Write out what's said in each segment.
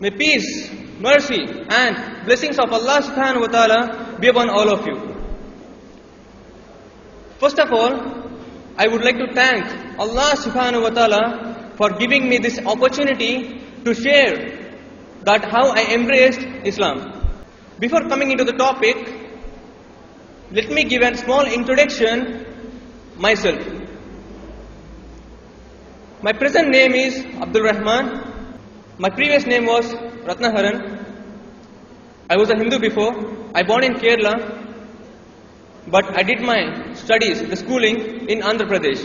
May peace, mercy, and blessings of Allah subhanahu wa ta'ala be upon all of you. First of all, I would like to thank Allah subhanahu wa ta'ala for giving me this opportunity to share that how I embraced Islam. Before coming into the topic, let me give a small introduction myself. My present name is Abdul Rahman. My previous name was Ratnaharan. I was a Hindu before. I born in Kerala, but I did my studies, the schooling in Andhra Pradesh.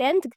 10th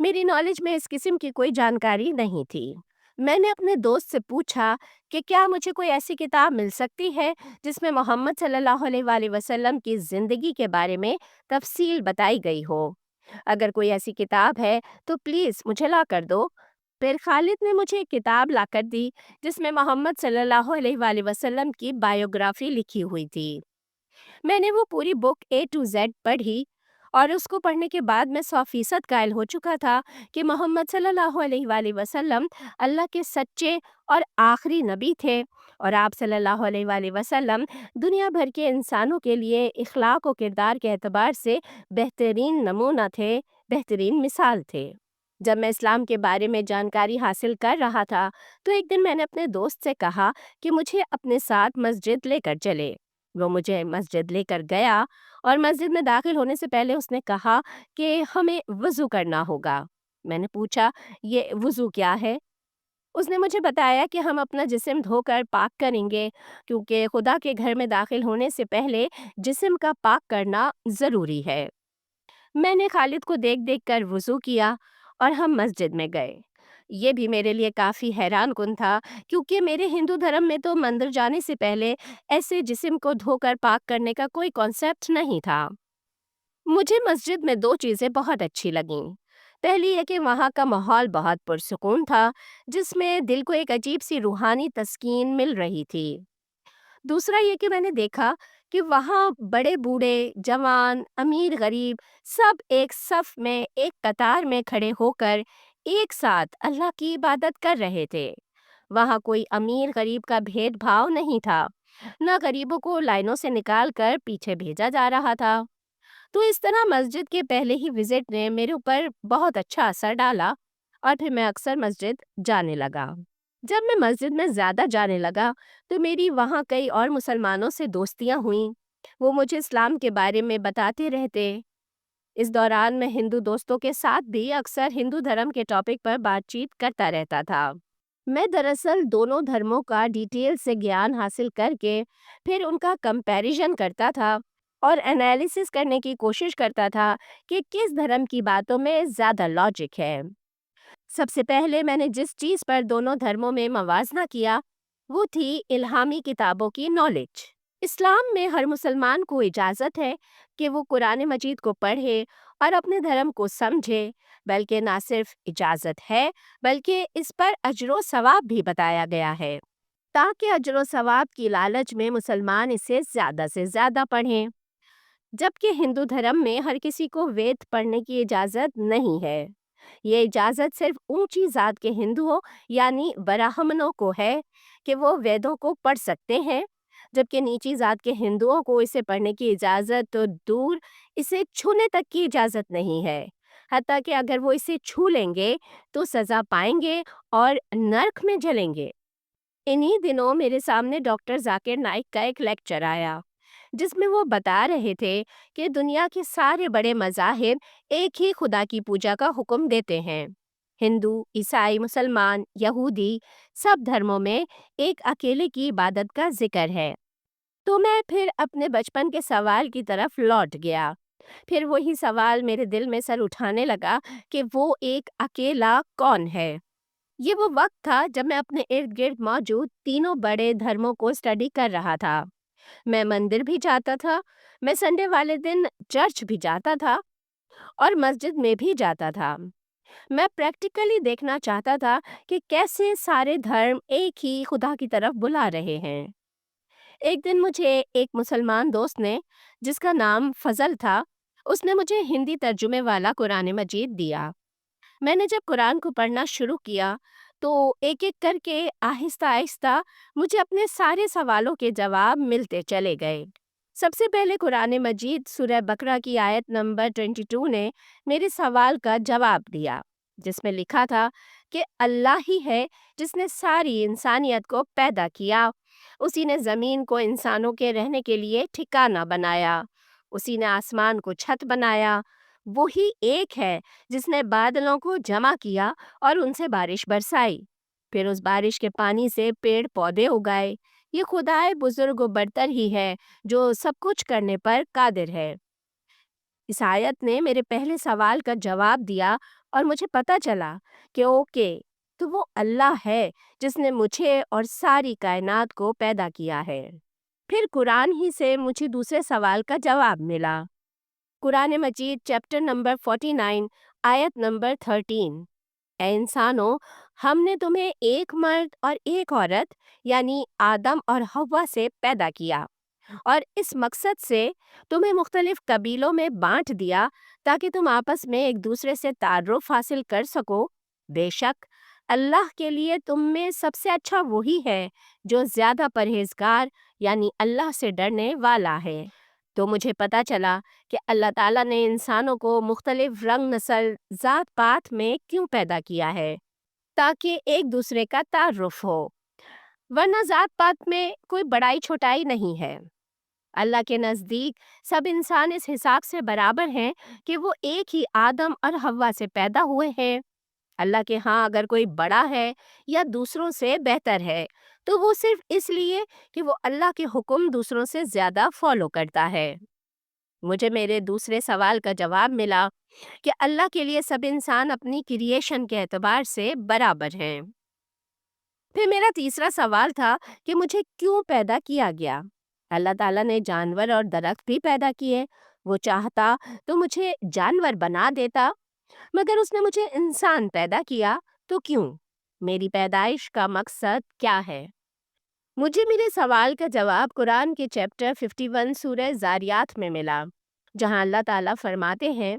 میری knowledge میں اس قسم کی کوئی جانکاری نہیں تھی۔ میں نے اپنے دوست سے پوچھا کہ کیا مجھے کوئی ایسی کتاب مل سکتی ہے جس میں محمد صلی اللہ علیہ وآلہ وسلم کی زندگی کے بارے میں تفصیل بتائی گئی ہو۔ اگر کوئی ایسی کتاب ہے تو پلیز مجھے لا کر دو۔ پھر خالد نے مجھے ایک کتاب لا کر دی جس میں محمد صلی اللہ علیہ وآلہ وسلم کی بایوگرافی لکھی ہوئی تھی۔ میں نے وہ پوری بک A to Z پڑھی اور اس کو پڑھنے کے بعد میں 100% قائل ہو چکا تھا کہ محمد صلی اللہ علیہ وآلہ وسلم اللہ کے سچے اور آخری نبی تھے، اور آپ صلی اللہ علیہ وآلہ وسلم دنیا بھر کے انسانوں کے لیے اخلاق و کردار کے اعتبار سے بہترین نمونہ تھے، بہترین مثال تھے۔ جب میں اسلام کے بارے میں جانکاری حاصل کر رہا تھا تو ایک دن میں نے اپنے دوست سے کہا کہ مجھے اپنے ساتھ مسجد لے کر چلے۔ وہ مجھے مسجد لے کر گیا اور مسجد میں داخل ہونے سے پہلے اس نے کہا کہ ہمیں وضو کرنا ہوگا۔ میں نے پوچھا یہ وضو کیا ہے؟ اس نے مجھے بتایا کہ ہم اپنا جسم دھو کر پاک کریں گے، کیونکہ خدا کے گھر میں داخل ہونے سے پہلے جسم کا پاک کرنا ضروری ہے۔ میں نے خالد کو دیکھ دیکھ کر وضو کیا اور ہم مسجد میں گئے۔ یہ بھی میرے لیے کافی حیران کن تھا، کیونکہ میرے ہندو دھرم میں تو مندر جانے سے پہلے ایسے جسم کو دھو کر پاک کرنے کا کوئی کانسیپٹ نہیں تھا۔ مجھے مسجد میں دو چیزیں بہت اچھی لگیں۔ پہلی یہ کہ وہاں کا ماحول بہت پرسکون تھا، جس میں دل کو ایک عجیب سی روحانی تسکین مل رہی تھی۔ دوسرا یہ کہ میں نے دیکھا کہ وہاں بڑے بوڑھے، جوان، امیر غریب سب ایک صف میں، ایک قطار میں کھڑے ہو کر ایک ساتھ اللہ کی عبادت کر رہے تھے۔ وہاں کوئی امیر غریب کا بھید بھاؤ نہیں تھا، نہ غریبوں کو لائنوں سے نکال کر پیچھے بھیجا جا رہا تھا۔ تو اس طرح مسجد کے پہلے ہی وزٹ نے میرے اوپر بہت اچھا اثر ڈالا اور پھر میں اکثر مسجد جانے لگا۔ جب میں مسجد میں زیادہ جانے لگا تو میری وہاں کئی اور مسلمانوں سے دوستیاں ہوئیں۔ وہ مجھے اسلام کے بارے میں بتاتے رہتے۔ اس دوران میں ہندو دوستوں کے ساتھ بھی اکثر ہندو دھرم کے ٹاپک پر بات چیت کرتا رہتا تھا۔ میں دراصل دونوں دھرموں کا ڈیٹیل سے گیان حاصل کر کے پھر ان کا کمپیریزن کرتا تھا اور انالیسس کرنے کی کوشش کرتا تھا کہ کس دھرم کی باتوں میں زیادہ لاجک ہے۔ سب سے پہلے میں نے جس چیز پر دونوں دھرموں میں موازنہ کیا وہ تھی الہامی کتابوں کی نالج۔ اسلام میں ہر مسلمان کو اجازت ہے کہ وہ قرآن مجید کو پڑھے اور اپنے دھرم کو سمجھے، بلکہ نہ صرف اجازت ہے بلکہ اس پر اجر و ثواب بھی بتایا گیا ہے، تاکہ اجر و ثواب کی لالچ میں مسلمان اسے زیادہ سے زیادہ پڑھیں۔ جبکہ ہندو دھرم میں ہر کسی کو وید پڑھنے کی اجازت نہیں ہے۔ یہ اجازت صرف اونچی ذات کے ہندوؤں یعنی براہمنوں کو ہے کہ وہ ویدوں کو پڑھ سکتے ہیں، جبکہ نیچی ذات کے ہندوؤں کو اسے پڑھنے کی اجازت تو دور، اسے چھونے تک کی اجازت نہیں ہے۔ حتیٰ کہ اگر وہ اسے چھو لیں گے تو سزا پائیں گے اور نرک میں جلیں گے۔ انہی دنوں میرے سامنے ڈاکٹر ذاکر نائک کا ایک لیکچر آیا، جس میں وہ بتا رہے تھے کہ دنیا کے سارے بڑے مذاہب ایک ہی خدا کی پوجا کا حکم دیتے ہیں۔ ہندو، عیسائی، مسلمان، یہودی، سب دھرموں میں ایک اکیلے کی عبادت کا ذکر ہے۔ تو میں پھر اپنے بچپن کے سوال کی طرف لوٹ گیا۔ پھر وہی سوال میرے دل میں سر اٹھانے لگا کہ وہ ایک اکیلا کون ہے؟ یہ وہ وقت تھا جب میں اپنے ارد گرد موجود تینوں بڑے دھرموں کو اسٹڈی کر رہا تھا۔ میں مندر بھی جاتا تھا، میں سنڈے والے دن چرچ بھی جاتا تھا اور مسجد میں بھی جاتا تھا۔ میں پریکٹیکلی دیکھنا چاہتا تھا کہ کیسے سارے دھرم ایک ہی خدا کی طرف بلا رہے ہیں۔ ایک دن مجھے ایک مسلمان دوست نے، جس کا نام فضل تھا، اس نے مجھے ہندی ترجمے والا قرآن مجید دیا۔ میں نے جب قرآن کو پڑھنا شروع کیا تو ایک ایک کر کے آہستہ آہستہ مجھے اپنے سارے سوالوں کے جواب ملتے چلے گئے۔ سب سے پہلے قرآن مجید سورہ بقرہ کی آیت نمبر 22 نے میرے سوال کا جواب دیا، جس میں لکھا تھا کہ اللہ ہی ہے جس نے ساری انسانیت کو پیدا کیا، اسی نے زمین کو انسانوں کے رہنے کے لیے ٹھکانہ بنایا، اسی نے آسمان کو چھت بنایا، وہی ایک ہے جس نے بادلوں کو جمع کیا اور ان سے بارش برسائی، پھر اس بارش کے پانی سے پیڑ پودے اگائے۔ یہ خدائے بزرگ و برتر ہی ہے جو سب کچھ کرنے پر قادر ہے۔ اس آیت نے میرے پہلے سوال کا جواب دیا اور مجھے پتہ چلا کہ اوکے، تو وہ اللہ ہے جس نے مجھے اور ساری کائنات کو پیدا کیا ہے۔ پھر قرآن ہی سے مجھے دوسرے سوال کا جواب ملا۔ قرآن مجید چیپٹر نمبر 49 آیت نمبر 13، اے انسانوں، ہم نے تمہیں ایک مرد اور ایک عورت یعنی آدم اور حوا سے پیدا کیا اور اس مقصد سے تمہیں مختلف قبیلوں میں بانٹ دیا تاکہ تم آپس میں ایک دوسرے سے تعارف حاصل کر سکو۔ بے شک اللہ کے لیے تم میں سب سے اچھا وہی ہے جو زیادہ پرہیزگار یعنی اللہ سے ڈرنے والا ہے۔ تو مجھے پتا چلا کہ اللہ تعالیٰ نے انسانوں کو مختلف رنگ، نسل، ذات پات میں کیوں پیدا کیا ہے، تاکہ ایک دوسرے کا تعارف ہو، ورنہ ذات پات میں کوئی بڑائی چھوٹائی نہیں ہے۔ اللہ کے نزدیک سب انسان اس حساب سے برابر ہیں کہ وہ ایک ہی آدم اور حوا سے پیدا ہوئے ہیں۔ اللہ کے ہاں اگر کوئی بڑا ہے یا دوسروں سے بہتر ہے تو وہ صرف اس لیے کہ وہ اللہ کے حکم دوسروں سے زیادہ فالو کرتا ہے۔ مجھے میرے دوسرے سوال کا جواب ملا کہ اللہ کے لیے سب انسان اپنی کریشن کے اعتبار سے برابر ہیں۔ پھر میرا تیسرا سوال تھا کہ مجھے کیوں پیدا کیا گیا؟ اللہ تعالیٰ نے جانور اور درخت بھی پیدا کیے، وہ چاہتا تو مجھے جانور بنا دیتا، مگر اس نے مجھے انسان پیدا کیا، تو کیوں؟ میری پیدائش کا مقصد کیا ہے؟ مجھے میرے سوال کا جواب قرآن کے چیپٹر 51 سورہ زاریات میں ملا، جہاں اللہ تعالیٰ فرماتے ہیں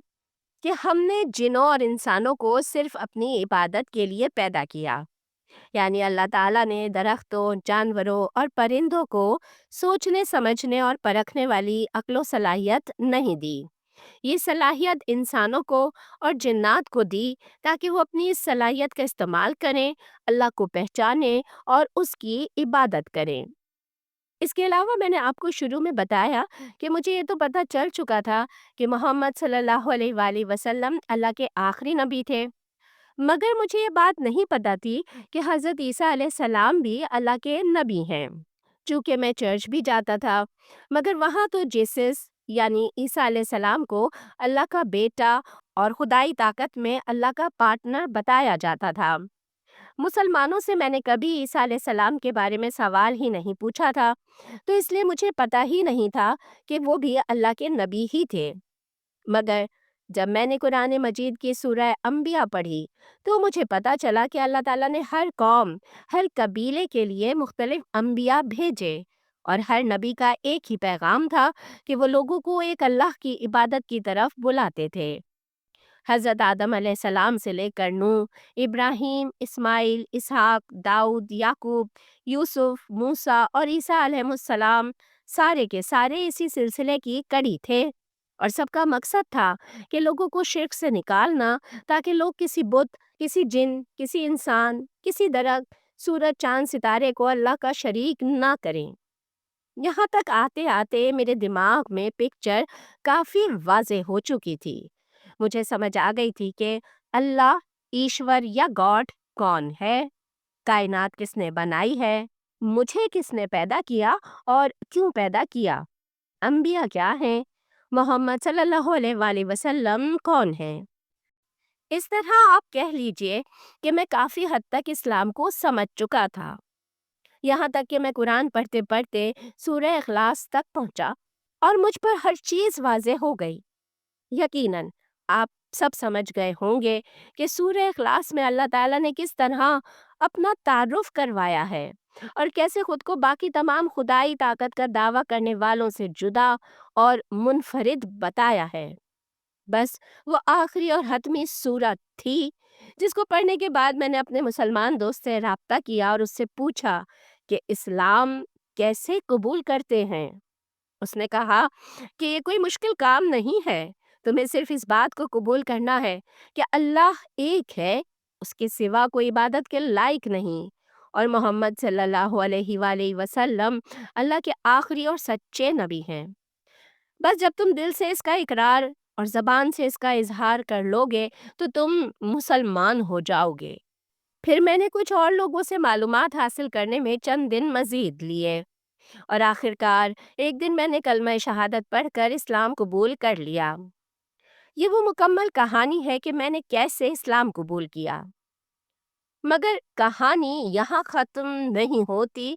کہ ہم نے جنوں اور انسانوں کو صرف اپنی عبادت کے لیے پیدا کیا۔ یعنی اللہ تعالیٰ نے درختوں، جانوروں اور پرندوں کو سوچنے، سمجھنے اور پرکھنے والی عقل و صلاحیت نہیں دی۔ یہ صلاحیت انسانوں کو اور جنات کو دی تاکہ وہ اپنی اس صلاحیت کا استعمال کریں، اللہ کو پہچانیں اور اس کی عبادت کریں۔ اس کے علاوہ میں نے آپ کو شروع میں بتایا کہ مجھے یہ تو پتہ چل چکا تھا کہ محمد صلی اللہ علیہ وآلہ وسلم اللہ کے آخری نبی تھے، مگر مجھے یہ بات نہیں پتہ تھی کہ حضرت عیسیٰ علیہ السلام بھی اللہ کے نبی ہیں۔ چونکہ میں چرچ بھی جاتا تھا، مگر وہاں تو جیسس یعنی عیسیٰ علیہ السلام کو اللہ کا بیٹا اور خدائی طاقت میں اللہ کا پارٹنر بتایا جاتا تھا۔ مسلمانوں سے میں نے کبھی عیسیٰ علیہ السلام کے بارے میں سوال ہی نہیں پوچھا تھا، تو اس لیے مجھے پتہ ہی نہیں تھا کہ وہ بھی اللہ کے نبی ہی تھے۔ مگر جب میں نے قرآن مجید کی سورہ انبیاء پڑھی تو مجھے پتہ چلا کہ اللہ تعالیٰ نے ہر قوم، ہر قبیلے کے لیے مختلف انبیاء بھیجے، اور ہر نبی کا ایک ہی پیغام تھا کہ وہ لوگوں کو ایک اللہ کی عبادت کی طرف بلاتے تھے۔ حضرت آدم علیہ السلام سے لے کر نوح، ابراہیم، اسماعیل، اسحاق، داؤد، یعقوب، یوسف، موسیٰ اور عیسیٰ علیہ السلام سارے کے سارے اسی سلسلے کی کڑی تھے، اور سب کا مقصد تھا کہ لوگوں کو شرک سے نکالنا تاکہ لوگ کسی بت، کسی جن، کسی انسان، کسی درخت، سورج، چاند، ستارے کو اللہ کا شریک نہ کریں۔ یہاں تک آتے آتے میرے دماغ میں پکچر کافی واضح ہو چکی تھی۔ مجھے سمجھ آ گئی تھی کہ اللہ، ایشور یا گاڈ کون ہے، کائنات کس نے بنائی ہے، مجھے کس نے پیدا کیا اور کیوں پیدا کیا، انبیاء کیا ہیں، محمد صلی اللہ علیہ وآلہ وسلم کون ہیں۔ اس طرح آپ کہہ لیجئے کہ میں کافی حد تک اسلام کو سمجھ چکا تھا، یہاں تک کہ میں قرآن پڑھتے پڑھتے سورہ اخلاص تک پہنچا اور مجھ پر ہر چیز واضح ہو گئی۔ یقیناً آپ سب سمجھ گئے ہوں گے کہ سورہ اخلاص میں اللہ تعالیٰ نے کس طرح اپنا تعارف کروایا ہے اور کیسے خود کو باقی تمام خدائی طاقت کا دعویٰ کرنے والوں سے جدا اور منفرد بتایا ہے۔ بس وہ آخری اور حتمی سورت تھی جس کو پڑھنے کے بعد میں نے اپنے مسلمان دوست سے رابطہ کیا اور اس سے پوچھا کہ اسلام کیسے قبول کرتے ہیں۔ اس نے کہا کہ یہ کوئی مشکل کام نہیں ہے، تمہیں صرف اس بات کو قبول کرنا ہے کہ اللہ ایک ہے، اس کے سوا کوئی عبادت کے لائق نہیں، اور محمد صلی اللہ علیہ وآلہ وسلم اللہ کے آخری اور سچے نبی ہیں۔ بس جب تم دل سے اس کا اقرار اور زبان سے اس کا اظہار کر لو گے تو تم مسلمان ہو جاؤ گے۔ پھر میں نے کچھ اور لوگوں سے معلومات حاصل کرنے میں چند دن مزید لیے، اور آخرکار ایک دن میں نے کلمہ شہادت پڑھ کر اسلام قبول کر لیا۔ یہ وہ مکمل کہانی ہے کہ میں نے کیسے اسلام قبول کیا۔ مگر کہانی یہاں ختم نہیں ہوتی۔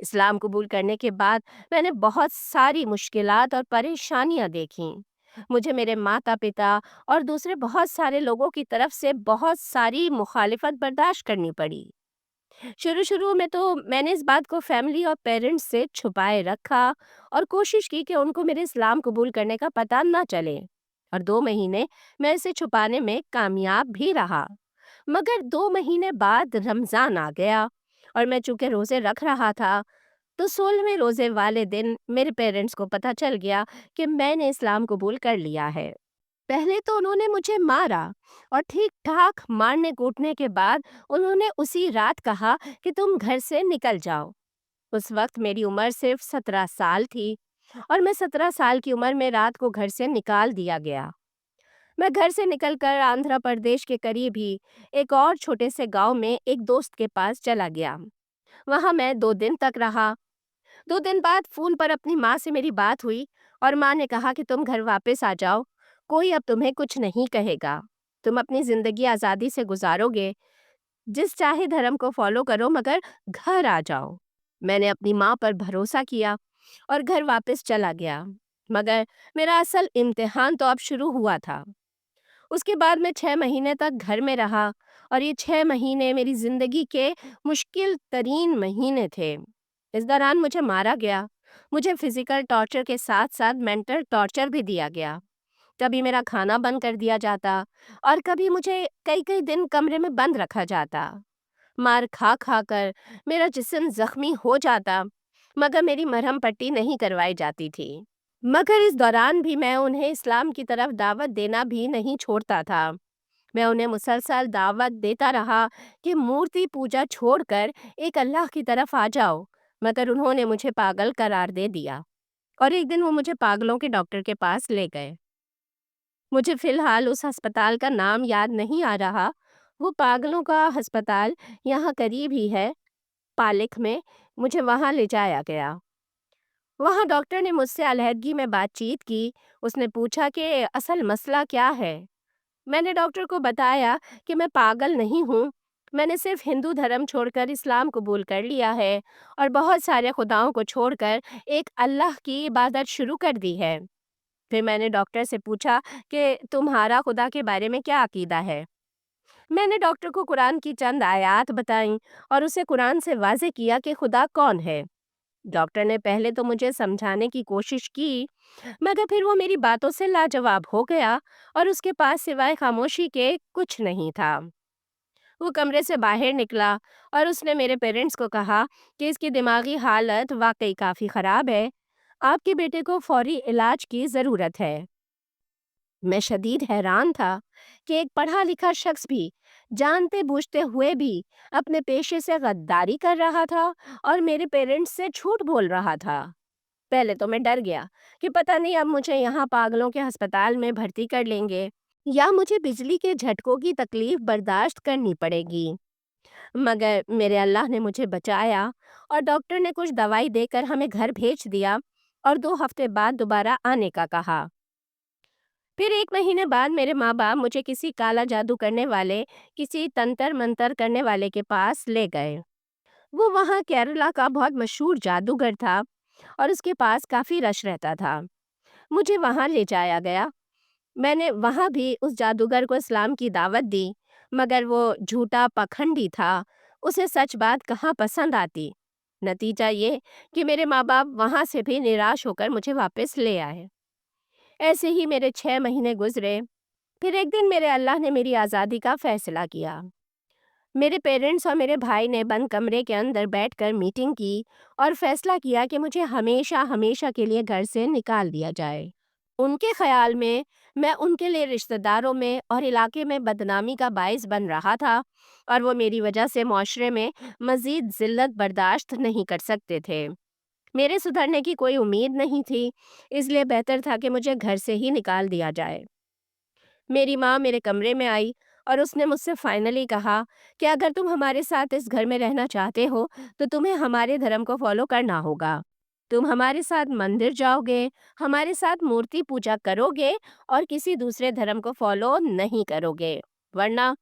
اسلام قبول کرنے کے بعد میں نے بہت ساری مشکلات اور پریشانیاں دیکھیں۔ مجھے میرے ماتا پتا اور دوسرے بہت سارے لوگوں کی طرف سے بہت ساری مخالفت برداشت کرنی پڑی۔ شروع میں تو میں نے اس بات کو فیملی اور پیرنٹس سے چھپائے رکھا اور کوشش کی کہ ان کو میرے اسلام قبول کرنے کا پتہ نہ چلے، اور 2 مہینے میں اسے چھپانے میں کامیاب بھی رہا۔ مگر 2 مہینے بعد رمضان آ گیا، اور میں چونکہ روزے رکھ رہا تھا، تو 16ویں روزے والے دن میرے پیرنٹس کو پتہ چل گیا کہ میں نے اسلام قبول کر لیا ہے۔ پہلے تو انہوں نے مجھے مارا، اور ٹھیک ٹھاک مارنے کوٹنے کے بعد انہوں نے اسی رات کہا کہ تم گھر سے نکل جاؤ۔ اس وقت میری عمر صرف 17 سال تھی، اور میں 17 سال کی عمر میں رات کو گھر سے نکال دیا گیا۔ میں گھر سے نکل کر آندھرا پردیش کے قریب ہی ایک اور چھوٹے سے گاؤں میں ایک دوست کے پاس چلا گیا۔ وہاں میں 2 دن تک رہا۔ 2 دن بعد فون پر اپنی ماں سے میری بات ہوئی، اور ماں نے کہا کہ تم گھر واپس آ جاؤ، کوئی اب تمہیں کچھ نہیں کہے گا، تم اپنی زندگی آزادی سے گزارو گے، جس چاہے دھرم کو فالو کرو، مگر گھر آ جاؤ۔ میں نے اپنی ماں پر بھروسہ کیا اور گھر واپس چلا گیا، مگر میرا اصل امتحان تو اب شروع ہوا تھا۔ اس کے بعد میں 6 مہینے تک گھر میں رہا، اور یہ 6 مہینے میری زندگی کے مشکل ترین مہینے تھے۔ اس دوران مجھے مارا گیا، مجھے فزیکل ٹارچر کے ساتھ ساتھ مینٹل ٹارچر بھی دیا گیا۔ کبھی میرا کھانا بند کر دیا جاتا، اور کبھی مجھے کئی دن کمرے میں بند رکھا جاتا۔ مار کھا کھا کر میرا جسم زخمی ہو جاتا، مگر میری مرہم پٹی نہیں کروائی جاتی تھی۔ مگر اس دوران بھی میں انہیں اسلام کی طرف دعوت دینا بھی نہیں چھوڑتا تھا۔ میں انہیں مسلسل دعوت دیتا رہا کہ مورتی پوجا چھوڑ کر ایک اللہ کی طرف آ جاؤ، مگر انہوں نے مجھے پاگل قرار دے دیا، اور ایک دن وہ مجھے پاگلوں کے ڈاکٹر کے پاس لے گئے۔ مجھے فی الحال اس ہسپتال کا نام یاد نہیں آ رہا۔ وہ پاگلوں کا ہسپتال یہاں قریب ہی ہے، پالک میں۔ مجھے وہاں لے جایا گیا۔ وہاں ڈاکٹر نے مجھ سے علیحدگی میں بات چیت کی۔ اس نے پوچھا کہ اصل مسئلہ کیا ہے۔ میں نے ڈاکٹر کو بتایا کہ میں پاگل نہیں ہوں، میں نے صرف ہندو دھرم چھوڑ کر اسلام قبول کر لیا ہے، اور بہت سارے خداؤں کو چھوڑ کر ایک اللہ کی عبادت شروع کر دی ہے۔ پھر میں نے ڈاکٹر سے پوچھا کہ تمہارا خدا کے بارے میں کیا عقیدہ ہے۔ میں نے ڈاکٹر کو قرآن کی چند آیات بتائیں، اور اسے قرآن سے واضح کیا کہ خدا کون ہے۔ ڈاکٹر نے پہلے تو مجھے سمجھانے کی کوشش کی، مگر پھر وہ میری باتوں سے لاجواب ہو گیا، اور اس کے پاس سوائے خاموشی کے کچھ نہیں تھا۔ وہ کمرے سے باہر نکلا، اور اس نے میرے پیرنٹس کو کہا کہ اس کی دماغی حالت واقعی کافی خراب ہے، آپ کے بیٹے کو فوری علاج کی ضرورت ہے۔ میں شدید حیران تھا کہ ایک پڑھا لکھا شخص بھی جانتے بوجھتے ہوئے بھی اپنے پیشے سے غداری کر رہا تھا، اور میرے پیرنٹس سے جھوٹ بول رہا تھا۔ پہلے تو میں ڈر گیا کہ پتہ نہیں اب مجھے یہاں پاگلوں کے ہسپتال میں بھرتی کر لیں گے، یا مجھے بجلی کے جھٹکوں کی تکلیف برداشت کرنی پڑے گی۔ مگر میرے اللہ نے مجھے بچایا، اور ڈاکٹر نے کچھ دوائی دے کر ہمیں گھر بھیج دیا، اور 2 ہفتے بعد دوبارہ آنے کا کہا۔ پھر 1 مہینے بعد میرے ماں باپ مجھے کسی کالا جادو کرنے والے، کسی تنتر منتر کرنے والے کے پاس لے گئے۔ وہ وہاں کیرلا کا بہت مشہور جادوگر تھا، اور اس کے پاس کافی رش رہتا تھا۔ مجھے وہاں لے جایا گیا۔ میں نے وہاں بھی اس جادوگر کو اسلام کی دعوت دی، مگر وہ جھوٹا پکھنڈی تھا، اسے سچ بات کہاں پسند آتی۔ نتیجہ یہ کہ میرے ماں باپ وہاں سے بھی نراش ہو کر مجھے واپس لے آئے۔ ایسے ہی میرے 6 مہینے گزرے۔ پھر ایک دن میرے اللہ نے میری آزادی کا فیصلہ کیا۔ میرے پیرنٹس اور میرے بھائی نے بند کمرے کے اندر بیٹھ کر میٹنگ کی، اور فیصلہ کیا کہ مجھے ہمیشہ ہمیشہ کے لیے گھر سے نکال دیا جائے۔ ان کے خیال میں ان کے لیے رشتہ داروں میں اور علاقے میں بدنامی کا باعث بن رہا تھا، اور وہ میری وجہ سے معاشرے میں مزید ذلت برداشت نہیں کر سکتے تھے۔ میرے سدھرنے کی کوئی امید نہیں تھی، اس لیے بہتر تھا کہ مجھے گھر سے ہی نکال دیا جائے۔ میری ماں میرے کمرے میں آئی، اور اس نے مجھ سے فائنلی کہا کہ اگر تم ہمارے ساتھ اس گھر میں رہنا چاہتے ہو تو تمہیں ہمارے دھرم کو فالو کرنا ہوگا۔ تم ہمارے ساتھ مندر جاؤ گے، ہمارے ساتھ مورتی پوجا کرو گے اور کسی دوسرے دھرم کو فالو نہیں کرو گے، ورنہ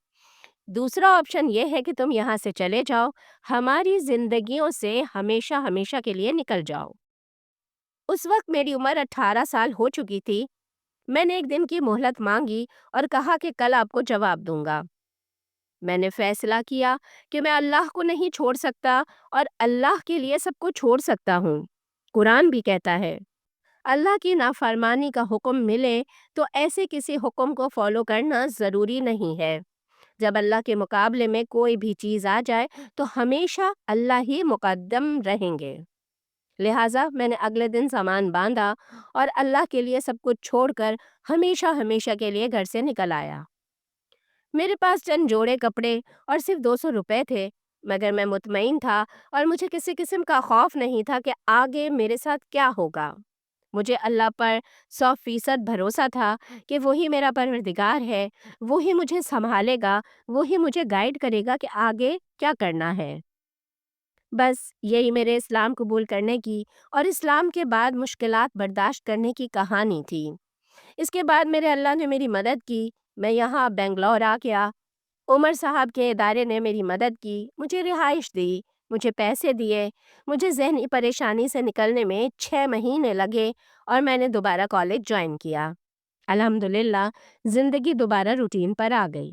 دوسرا آپشن یہ ہے کہ تم یہاں سے چلے جاؤ، ہماری زندگیوں سے ہمیشہ ہمیشہ کے لیے نکل جاؤ۔ اس وقت میری عمر 18 سال ہو چکی تھی۔ میں نے ایک دن کی مہلت مانگی اور کہا کہ کل آپ کو جواب دوں گا۔ میں نے فیصلہ کیا کہ میں اللہ کو نہیں چھوڑ سکتا اور اللہ کے لیے سب کو چھوڑ سکتا ہوں۔ قرآن بھی کہتا ہے اللہ کی نافرمانی کا حکم ملے تو ایسے کسی حکم کو فالو کرنا ضروری نہیں ہے۔ جب اللہ کے مقابلے میں کوئی بھی چیز آ جائے تو ہمیشہ اللہ ہی مقدم رہیں گے۔ لہٰذا میں نے اگلے دن سامان باندھا اور اللہ کے لیے سب کچھ چھوڑ کر ہمیشہ ہمیشہ کے لیے گھر سے نکل آیا۔ میرے پاس چند جوڑے کپڑے اور صرف 200 روپے تھے، مگر میں مطمئن تھا اور مجھے کسی قسم کا خوف نہیں تھا کہ آگے میرے ساتھ کیا ہوگا۔ مجھے اللہ پر 100% بھروسہ تھا کہ وہی میرا پروردگار ہے، وہی مجھے سنبھالے گا، وہی مجھے گائیڈ کرے گا کہ آگے کیا کرنا ہے۔ بس یہی میرے اسلام قبول کرنے کی اور اسلام کے بعد مشکلات برداشت کرنے کی کہانی تھی۔ اس کے بعد میرے اللہ نے میری مدد کی، میں یہاں بنگلور آ گیا۔ عمر صاحب کے ادارے نے میری مدد کی، مجھے رہائش دی، مجھے پیسے دیے، مجھے ذہنی پریشانی سے نکلنے میں 6 مہینے لگے اور میں نے دوبارہ کالج جوائن کیا۔ الحمدللہ زندگی دوبارہ روٹین پر آ گئی۔